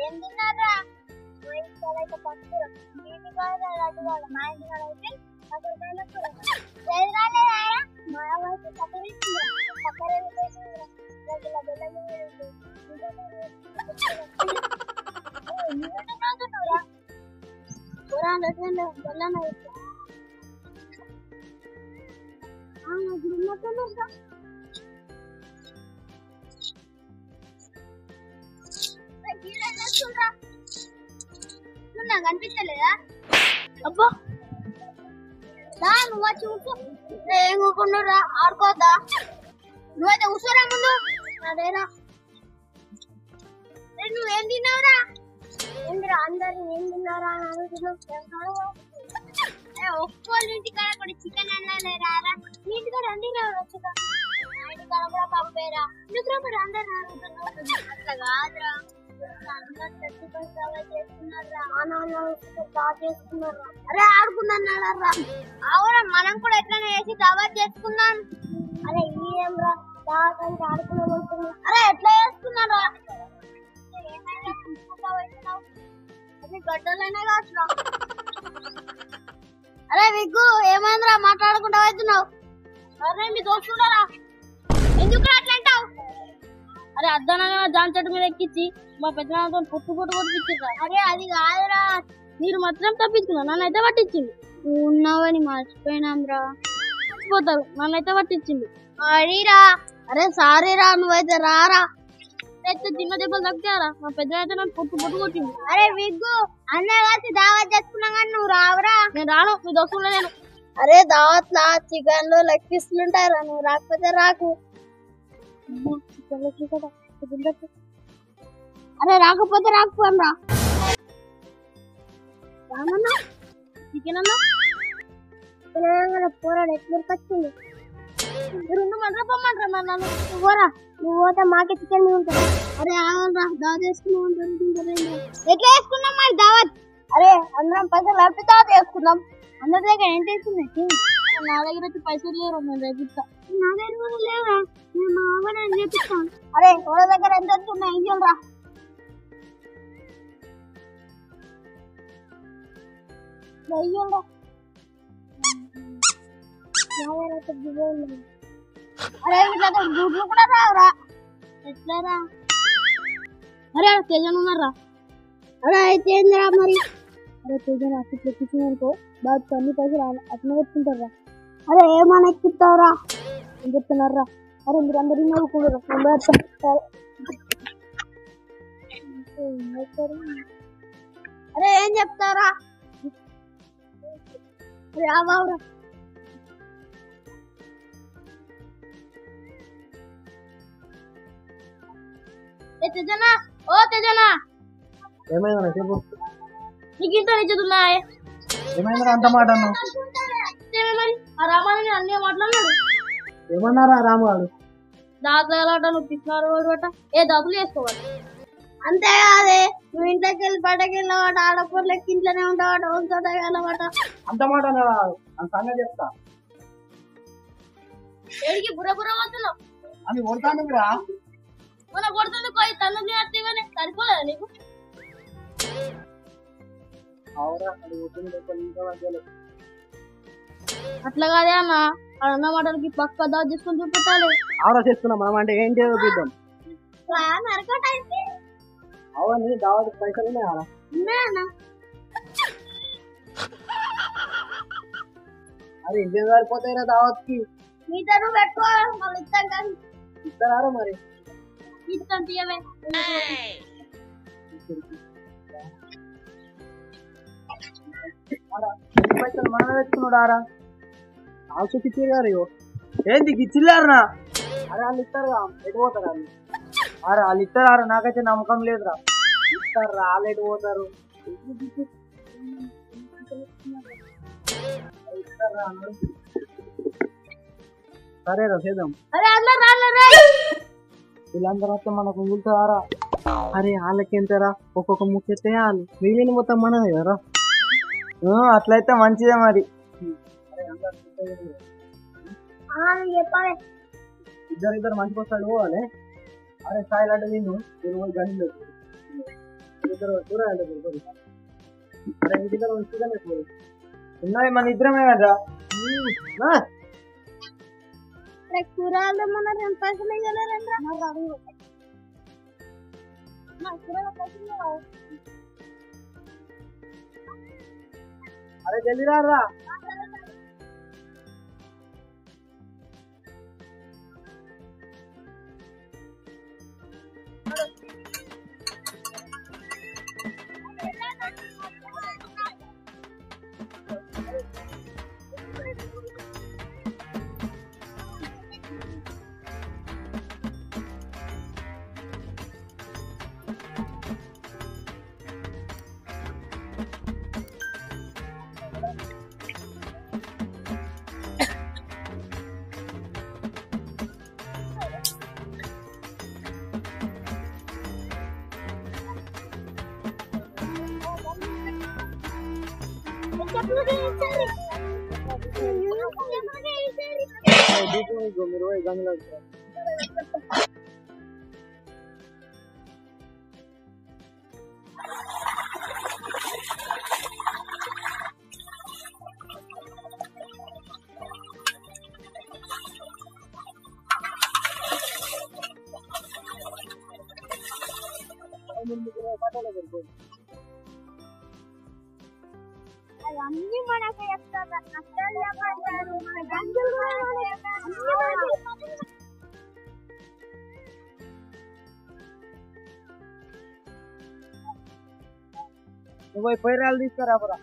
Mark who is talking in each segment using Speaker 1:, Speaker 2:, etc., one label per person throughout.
Speaker 1: ఏం తిన్నారా? అయితే పక్కన నీటి కాదు అటు కాదు మా ఇంటి కాడ అయితే మా వైపు చక్కర కనిపించలేదా? అబ్బా నువ్వు వచ్చి కూర్చో. ఏం కూకుండా ఆడుకోద్దా? నువ్వైతే కూర్చోరా ముందు. అదేరా నువ్వేం తిన్నావురా? ఏంద్రా అందరు ఏం తిన్నారా అని అడుగుతున్నావు. ఒక్కోళ్ళ ఇంటికాడ కూడా చికెన్ అన్నారా? ఇంటికాడ అన్ని చికెన్ ఇంటికాడ కూడా పంపేరా. ఎందుకు మరి అందరు అడుగుతున్నావు? అట్లా కాదురా, అరే ఆడుకున్నారా? అవునా, మనం కూడా ఎట్లనే చేసి దావత్ చేసుకున్నాం. అరే ఏం రా దావత్ అంటే ఆడుకున్నాం. అరే ఎట్లా చేసుకున్నారా? గడ్డలైనా కాదు. అరే విగ్గు ఏమైందిరా మాట్లాడుకుంటా అవుతున్నావు? అరే మీ దోస్తులరా ఎందుకు అట్లా అంటావు?
Speaker 2: అరే అద్దనంగా జాన్ చెట్టు మీద ఎక్కించి మా పెద్దనాన్నతో పొట్టు కొట్టించారు.
Speaker 1: అరే అది కాదురా,
Speaker 2: మీరు మాత్రం తప్పించుకున్నావు, నన్నైతే పట్టించింది.
Speaker 1: నువ్వు ఉన్నావని మర్చిపోయినాం రా.
Speaker 2: మర్చిపోతారు, నన్నైతే పట్టించింది.
Speaker 1: అడిరా. అరే సారీ రా, నువ్వైతే రారా.
Speaker 2: చిన్న దెబ్బలు తగ్గారా? మా పెద్దనైతే నన్ను పొట్టు కొట్టింది.
Speaker 1: అరే విగ్గు అన్నయ్య కలిసి దావత్ చేసుకున్నాం కానీ నువ్వు రావురా.
Speaker 2: నేను రాను, మీ దోస్తులు నేను.
Speaker 1: అరే దావత్ లా చికెన్ లో లెగ్ పీసులు ఉంటాయిరా, నువ్వు రాకపోతే రాకు. అరే రాకపోతే రాకపోను రా. రామన్నా
Speaker 2: చికెన్ అన్నా
Speaker 1: పోరాడు ఎట్లా వచ్చింది.
Speaker 2: రెండు మంటరా పొమ్మంటారా నన్ను?
Speaker 1: నువ్వు పోరా, నువ్వు పోతే మాకే చికెన్ ఉంటుంది. అరే ఆగరా దావత్ చేసుకున్నాం. ఎట్లా వేసుకున్నాం మరి దావత్? అరే అందరం పైసలు అప్పి దావత్ చేసుకున్నాం. అందరి దగ్గర ఏం చేస్తుంది?
Speaker 2: నా దగ్గర వచ్చి పైసలు లేరు, నేను రేపిస్తా.
Speaker 1: నా దగ్గర కూడా లేవా? నేను మా అవ్వ నేను చేపిస్తాను. అరే ఎవరి దగ్గర ఎంత వస్తున్నాయి ఏం చేయరా? అరే వీళ్ళ గుడ్లు కూడా రావురా. ఎట్లా రా?
Speaker 2: అరే తేజన్ ఉన్నారా?
Speaker 1: అరే అయితే ఏందిరా మరి?
Speaker 2: అరే తేజన్ అసలు ఎక్కించుకో బాగా అన్ని పైసలు అట్లా పెట్టుకుంటారా?
Speaker 1: అరే ఏమన్నా ఎక్కిస్తావురా?
Speaker 2: ఏం చెప్తున్నారా? అరే మీరు అందరూ నవ్వుకుంటారు.
Speaker 1: అరే ఏం చెప్తావురా? రావావురా.
Speaker 2: తేజనా, ఓ తేజనా,
Speaker 3: ఏమైందా చెప్పు.
Speaker 2: నీకు ఇంత నిజతున్నా?
Speaker 3: ఏమైందా అంత మాట అన్నావు?
Speaker 2: మరి ఆ రామాని అన్నీ మాట్లాడినాడు.
Speaker 3: ఏమన్నారా రాముగాడు?
Speaker 2: దాతలాట నువ్వు పిచ్చినారు వాట ఏ డబ్బులు వేసుకోవాలి.
Speaker 1: అంతేకాదే నువ్వు ఇంట్లోకి వెళ్ళి బయటకి వెళ్ళవాట, ఆడపూర్లకి ఇంట్లోనే ఉంటావాట, వంశోట వెళ్ళవాట.
Speaker 3: అంత మాట అంత సంగతి చెప్తా.
Speaker 2: ఏడికి బుర్ర బుర్ర పోతున్నావు
Speaker 3: అని కొడతాను రా.
Speaker 2: మన కొడుతుంది పోయి తను తినట్లేగానే సరిపోలేదా నీకు? అట్లా కాదే అన్న, అన్న మాటలకి పక్క దావత్ చేసుకుని చూపెట్టాలి.
Speaker 3: ఆవరా చేస్తున్నాం మనం అంటే ఏంటి చూద్దాం. అవన్నీ దావత్ పైసలు ఉన్నాయా? అరే ఇంటి సరిపోతాయిరా దావత్కి.
Speaker 1: మీతో నువ్వు పెట్టుకో, మళ్ళీ ఇస్తాం కానీ.
Speaker 3: ఇస్తారా మరి?
Speaker 2: ఇస్తాం తీయవే.
Speaker 3: పైసలు మనమే పెట్టుకున్నాడారా? ఆశకి తిరిగారు ఏంటి గిచ్చిల్లారనా? అరే వాళ్ళు ఇస్తారుగా, ఎటు పోతారు వాళ్ళు? అరే వాళ్ళు ఇస్తారా? నాకైతే నమ్మకం లేదురా. ఇస్తారు వాళ్ళు ఎటు పోతారు? సరేరా చేద్దాం. వీళ్ళందరూ వస్తే మనకు మిగులుతారా? అరే వాళ్ళకి ఎంతరా? ఒక్కొక్క ముఖ్యతే వాళ్ళు, మిగిలిన మొత్తం మనమే కదా. అట్లయితే మంచిదే మరి. ఇద్దరు మంచికి వస్తాడు పోవాలి. అరే స్థాయిలు అంటే నేను గంటలు కూరగాయలు అరే ఇంటి దగ్గర ఉంచుగానే పోయి ఉన్నాయి మన ఇద్దరమే కదా
Speaker 1: కూరగాయలు మన 2 పైసలు ఇవ్వలేరండి
Speaker 3: అరే జల్దీ రా మీరు గంగలో
Speaker 1: అన్ని మనకే చెప్తారు కష్టాలు చెప్పంటారు
Speaker 3: నువ్వు పొయ్యరాలు తీసుకురాబరా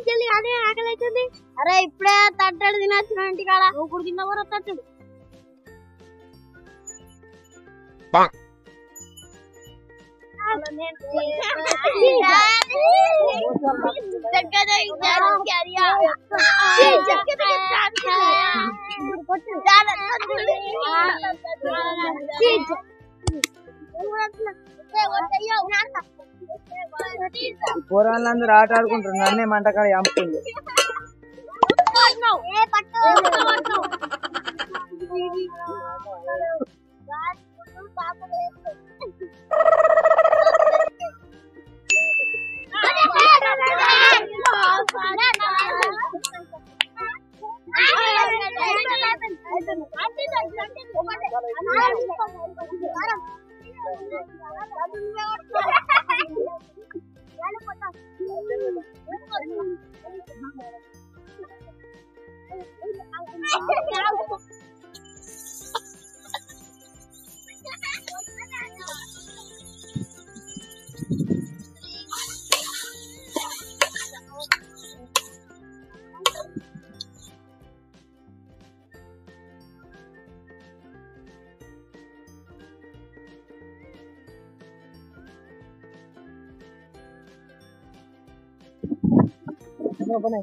Speaker 1: జల్లి అదే ఆకలి అవుతుంది
Speaker 2: అరే ఇప్పుడే తట్టడు తినొచ్చిన ఇంటికాడ నువ్వు కూడా కింద కూడా తట్టడు
Speaker 3: పోరాళ్ళందరూ ఆట ఆడుకుంటారు నన్నే మంటకాడ చంపుతుంది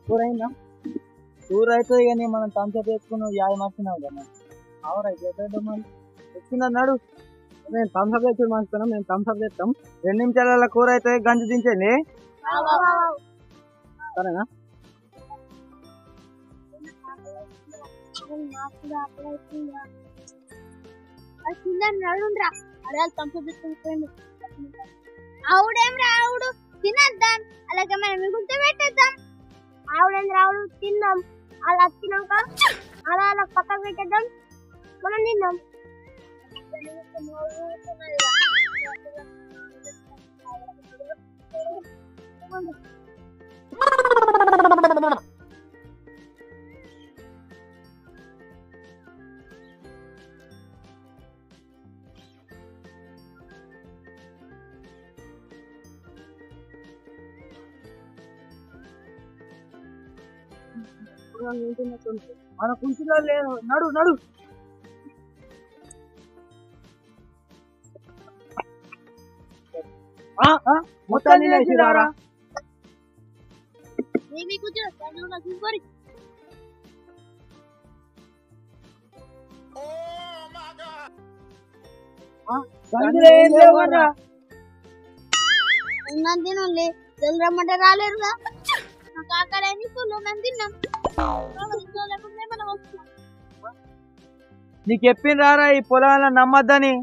Speaker 3: కూర అయిందా కూర అయితే ఇక నేను మనం తంచప్ వేసుకుని యాభై మార్చినావు కదా అవరైతే వచ్చింది అన్నాడు నేను థమ్స్అప్ తెచ్చి మార్చుతున్నాం మేము థమ్స్అప్ తెస్తాం 2 నిమిషాల కూర అయితే గంజి దించండి సరేనా
Speaker 1: నడుండ్రా అడే తంపు తీసుకుని ఆవుడేం రావుడు తినేద్దాం అలాగే మనం మిగులుతో పెట్టేద్దాం ఆవుడేం రావుడు తిందాం అలా వచ్చినాక అలా అలా పక్కకు పెట్టేద్దాం మనం తిందాం
Speaker 3: మన కుంచులో లేదు, నడు నడు. మొత్తం తినేసిరారా?
Speaker 2: మీ కూర్చో చూసుకోరి.
Speaker 3: సందులో ఏం లేవరా?
Speaker 2: ఉన్నాను తినండి, జల్ది రమ్మంటే రాలేరుగా. నాకు ఆకలి అయింది, ఫుల్ మేము తిన్నాం. మనం వస్తున్నాం.
Speaker 3: నీకు చెప్పిండ్రారా ఈ పొలాలను నమ్మద్దని?